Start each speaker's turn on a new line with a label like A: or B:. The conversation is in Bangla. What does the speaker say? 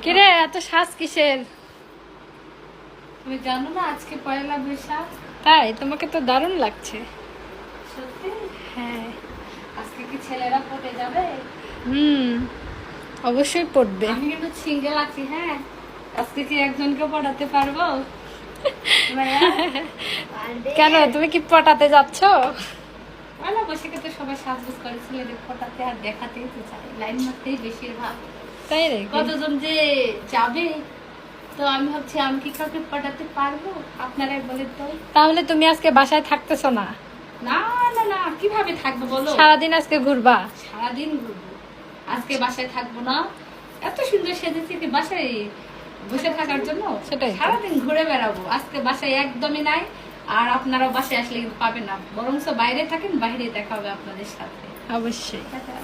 A: কিরে এত সাজ কিসের?
B: তুমি জানো না আজকে পয়লা বৈশাখ?
A: তাই? তোমাকে তো দারুণ লাগছে।
B: সত্যি?
A: হ্যাঁ।
B: আজকে কি ছেলেরা পড়ে যাবে?
A: অবশ্যই পড়বে।
B: আমি কিন্তু সিঙ্গেল আছি। হ্যাঁ, আজকে কি একজনকে পড়াতে পারবো?
A: কেন, তুমি কি পটাতে যাচ্ছ?
B: পয়লা বৈশাখে তো সবাই সাজগোজ করে ছেলেদের পটাতে আর দেখাতেই তো চায়, লাইন মারতেই বেশিরভাগ।
A: তাই রে?
B: কতজন যে যাবে, তো আমি ভাবছি আমি কি কাউকে পটাতে পারবো? আপনারাই বলেন তো।
A: তাহলে তুমি আজকে বাসায় থাকতেছো না?
B: না না না, কিভাবে থাকবো বলো?
A: সারাদিন আজকে ঘুরবা?
B: সারাদিন ঘুরবো, আজকে বাসায় থাকবো না। এত সুন্দর সেজেছি কি বাসায় বসে থাকার জন্য?
A: সেটাই তো।
B: সারাদিন ঘুরে বেড়াবো, আজকে বাসায় একদমই নাই। আর আপনারাও বাসায় আসলে কিন্তু পাবেন না, বরঞ্চ বাইরে থাকেন, বাইরে দেখা হবে আপনাদের সাথে।
A: অবশ্যই।
B: টাটা।